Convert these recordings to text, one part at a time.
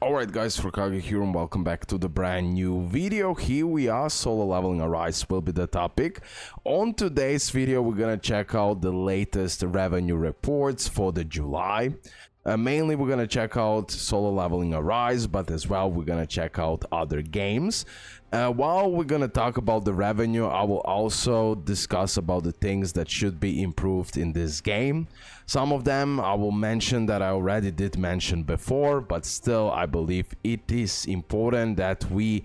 Alright guys, RoKage here and welcome back to the brand new video. Here we are, solo leveling Arise will be the topic. On today's video we're gonna check out the latest revenue reports for the July. Mainly we're gonna check out solo leveling Arise, but as well we're gonna check out other games. While we're gonna talk about the revenue, I will also discuss about the things that should be improved in this game. Some of them I will mention that I already did mention before, but still I believe it is important that we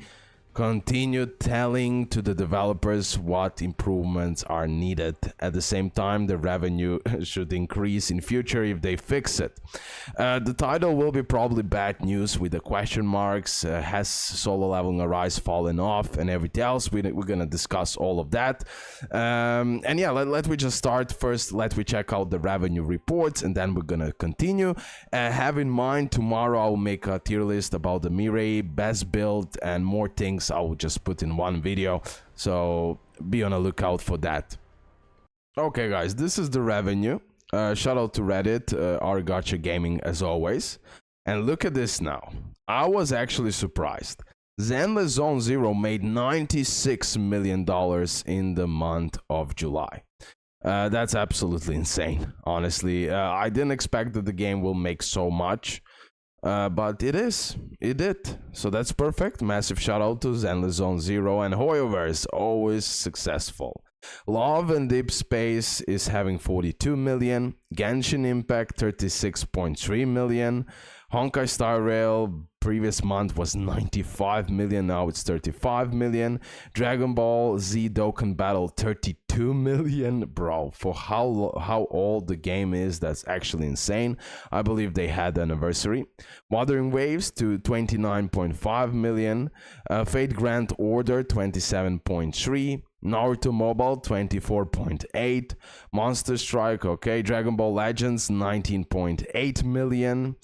continue telling to the developers what improvements are needed. At the same time, the revenue should increase in future if they fix it. The title will be probably bad news with the question marks. Has solo leveling Arise fallen off and everything else? We're gonna discuss all of that. And yeah, let me just start first. Let me check out the revenue reports and then we're gonna continue. Have in mind, tomorrow I'll make a tier list about the Mirai, best build and more things I will just put in one video, so be on a lookout for that. Okay guys, this is the revenue. Shout out to Reddit, our Gacha Gaming as always. And look at this now. I was actually surprised. Zenless Zone Zero made $96 million in the month of July. That's absolutely insane, honestly. I didn't expect that the game will make so much. But it did. So that's perfect. Massive shout out to Zenless Zone Zero, and Hoyoverse, always successful. Love and Deep Space is having 42 million. Genshin Impact 36.3 million. Honkai Star Rail previous month was 95 million, now it's 35 million. Dragon Ball Z Dokkan Battle 32 million. Bro, for how old the game is, that's actually insane. I believe they had the anniversary. Wuthering Waves to 29.5 million. Fate Grand Order 27.3. Naruto Mobile 24.8. Monster Strike, okay. Dragon Ball Legends 19.8 million.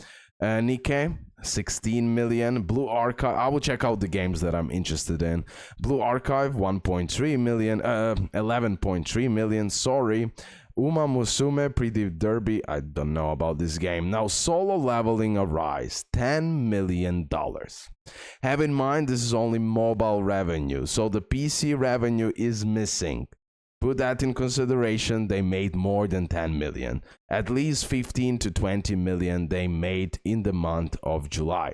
Nikke 16 million. Blue Archive, I will check out the games that I'm interested in. Blue Archive 1.3 million, 11.3 million, sorry. Uma Musume Pretty Derby, I don't know about this game. Now solo leveling Arise, $10 million. Have in mind this is only mobile revenue, so the PC revenue is missing. Put that in consideration, they made more than 10 million. At least 15 to 20 million they made in the month of July.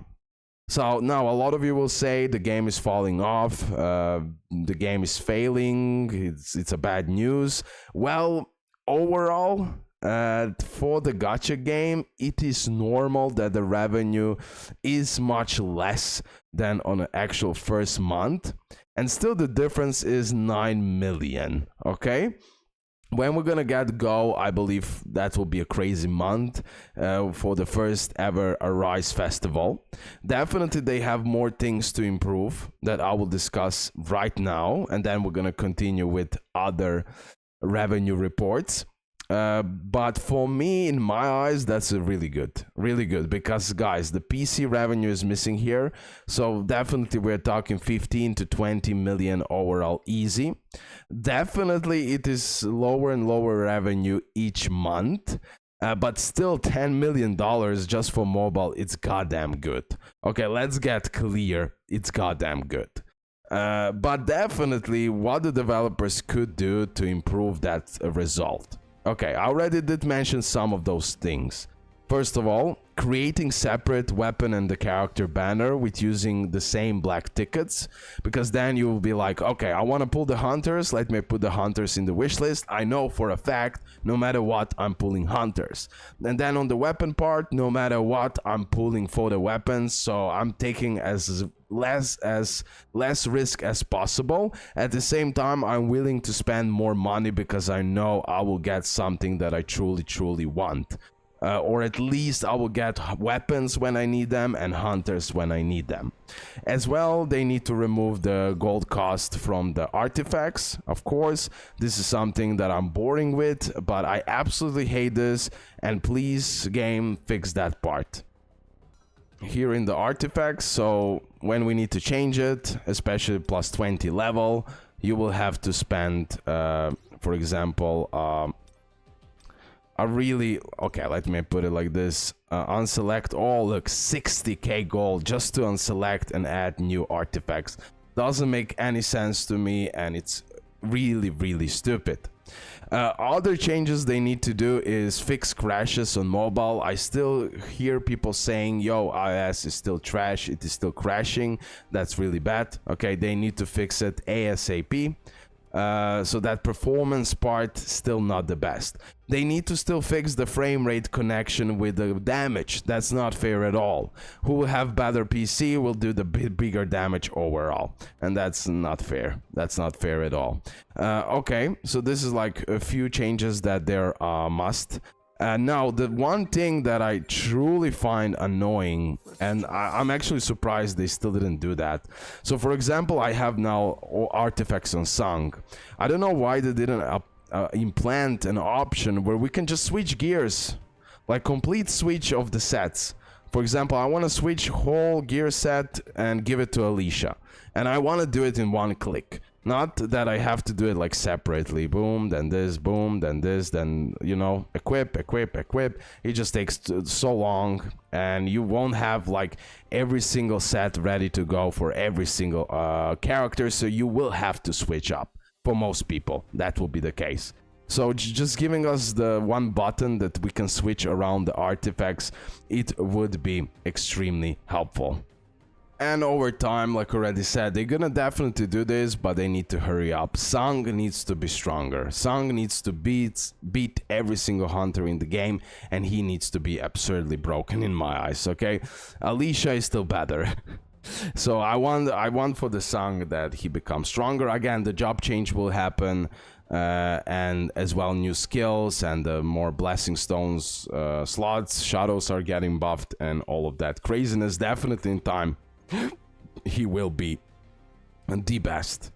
So now a lot of you will say the game is falling off, the game is failing, it's a bad news. Well, overall, for the gacha game, it is normal that the revenue is much less than on an actual first month. And still the difference is 9 million, okay? When we're gonna get Go, I believe that will be a crazy month for the first ever Arise festival. Definitely they have more things to improve that I will discuss right now. And then we're gonna continue with other revenue reports. But for me, in my eyes, that's really good, because guys, the PC revenue is missing here, so definitely we're talking 15 to 20 million overall easy. Definitely it is lower and lower revenue each month, but still $10 million just for mobile, it's goddamn good. Okay, let's get clear, it's goddamn good. But definitely what the developers could do to improve that result. Okay, I already did mention some of those things. First of all, creating separate weapon and the character banner with using the same black tickets, because then you will be like, okay, I want to pull the hunters, let me put the hunters in the wish list. I know for a fact, no matter what, I'm pulling hunters. And then on the weapon part, no matter what, I'm pulling for the weapons, so I'm taking as less risk as possible. At the same time, I'm willing to spend more money because I know I will get something that I truly want. Or at least I will get weapons when I need them and hunters when I need them. As well, they need to remove the gold cost from the artifacts. Of course, this is something that I'm boring with, but I absolutely hate this, and please, game, fix that part. Here in the artifacts, so when we need to change it, especially plus 20 level, you will have to spend, for example, I really, okay, let me put it like this. Unselect all, look, 60k gold just to unselect and add new artifacts. Doesn't make any sense to me, and it's really, really stupid. Other changes they need to do is fix crashes on mobile. I still hear people saying, yo, iOS is still trash, it is still crashing. That's really bad. Okay, they need to fix it ASAP. So that performance part still not the best. They need to still fix the frame rate connection with the damage. That's not fair at all. Who will have better PC will do the bigger damage overall, and that's not fair. That's not fair at all. Okay, so this is like a few changes that they're must. Now, the one thing that I truly find annoying, and I'm actually surprised they still didn't do that. So, for example, I have now artifacts on Sung. I don't know why they didn't implant an option where we can just switch gears, like complete switch of the sets. For example, I want to switch whole gear set and give it to Alicia, and I want to do it in one click. Not that I have to do it like separately. Boom, then this, then, you know, equip. It just takes so long, and you won't have like every single set ready to go for every single character, so you will have to switch up. For most people, that will be the case. So just giving us the one button that we can switch around the artifacts, it would be extremely helpful. And over time, like already said, they're gonna definitely do this, but they need to hurry up. Sung needs to be stronger. Sung needs to beat every single hunter in the game, and he needs to be absurdly broken in my eyes, okay? Alicia is still better. So I want for the Sung that he becomes stronger. Again, the job change will happen, and as well new skills and more blessing stones slots. Shadows are getting buffed and all of that craziness. Definitely in time he will be the best.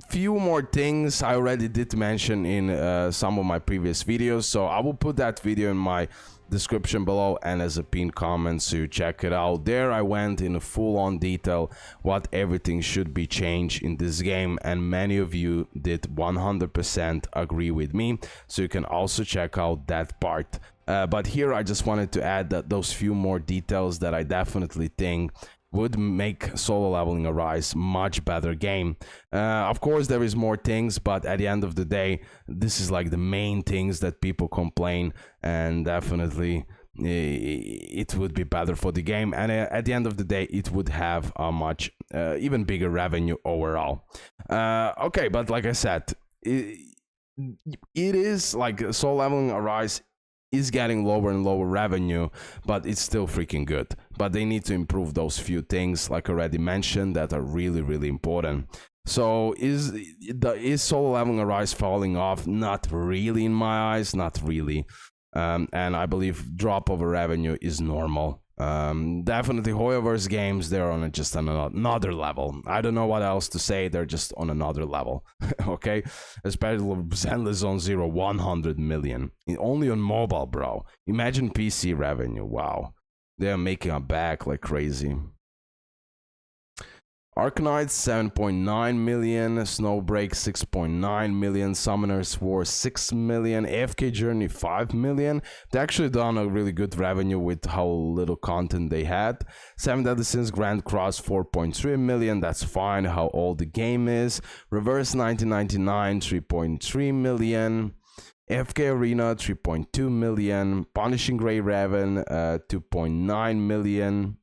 Few more things I already did mention in some of my previous videos, so I will put that video in my description below and as a pinned comment, so you check it out. There I went in a full-on detail what everything should be changed in this game, and many of you did 100% agree with me, so you can also check out that part. But here I just wanted to add that those few more details that I definitely think would make Solo Leveling Arise much better game. Of course there is more things, but at the end of the day this is like the main things that people complain, and definitely it would be better for the game, and at the end of the day it would have a much even bigger revenue overall. Okay, but like I said, it is like Solo Leveling Arise is getting lower and lower revenue, but it's still freaking good. But they need to improve those few things, like already mentioned, that are really, really important. So is Solo Leveling Arise falling off? Not really in my eyes, not really. And I believe drop of revenue is normal. Definitely Hoyoverse games, they're on just another level. I don't know what else to say, they're just on another level. Okay, especially Zenless Zone Zero, 100 million only on mobile, bro. Imagine PC revenue. Wow, they're making a back like crazy. Arknights 7.9 million, Snowbreak 6.9 million, Summoner's War 6 million, AFK Journey 5 million. They actually done a really good revenue with how little content they had. 7 Deadly Sins Grand Cross 4.3 million, that's fine how old the game is. Reverse 1999 3.3 million. AFK Arena 3.2 million. Punishing Grey Raven 2.9 million.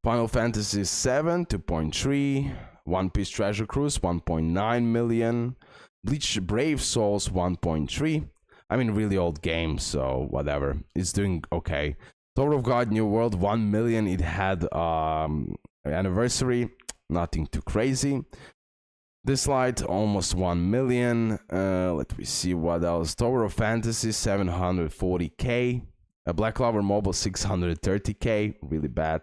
Final Fantasy VII 2.3, One Piece Treasure Cruise 1.9 million, Bleach Brave Souls 1.3. I mean, really old game, so whatever. It's doing okay. Tower of God New World 1 million. It had anniversary, nothing too crazy. This light almost 1 million. Let me see what else. Tower of Fantasy 740k. Black Clover Mobile 630k. Really bad.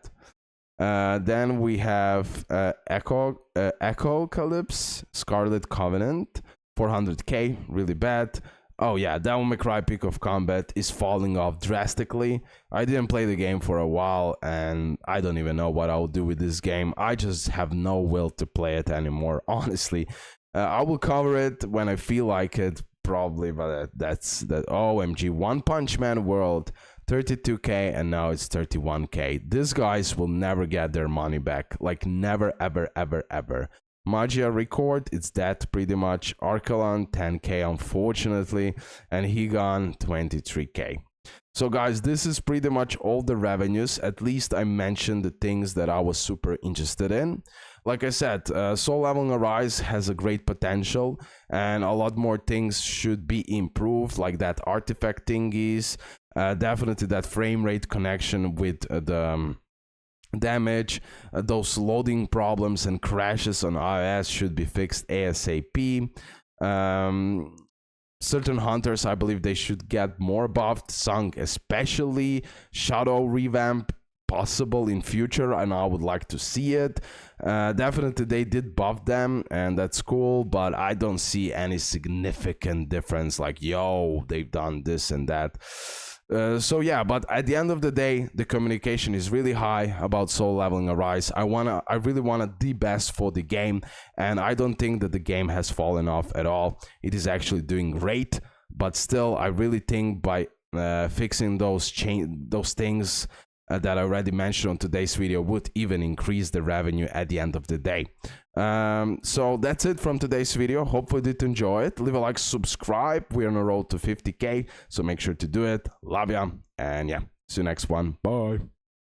Then we have Echocalypse, Scarlet Covenant, 400k, really bad. Oh yeah, Devil May Cry Peak of Combat is falling off drastically. I didn't play the game for a while, and I don't even know what I'll do with this game. I just have no will to play it anymore, honestly. I will cover it when I feel like it, probably, but that's that. OMG, One Punch Man World, 32k, and now it's 31k. These guys will never get their money back, like never, ever, ever, ever. Magia Record, it's that pretty much. Arcalan, 10k, unfortunately, and Higan, 23k. So guys, this is pretty much all the revenues. At least I mentioned the things that I was super interested in. Like I said, Soul Leveling Arise has a great potential, and a lot more things should be improved, like that artifact thingies, definitely that frame rate connection with the damage, those loading problems and crashes on iOS should be fixed ASAP. Certain hunters, I believe they should get more buffed. Sung especially, Shadow revamp possible in future, and I would like to see it. Definitely they did buff them, and that's cool, but I don't see any significant difference like, yo, they've done this and that. So yeah, but at the end of the day, the communication is really high about Soul Leveling Arise. I really wanted the best for the game, and I don't think that the game has fallen off at all. It is actually doing great, but still, I really think by fixing those things that I already mentioned on today's video would even increase the revenue at the end of the day. So that's it from today's video. Hopefully you did enjoy it. Leave a like, subscribe. We're on a road to 50k, so make sure to do it. Love ya, and yeah, see you next one. Bye.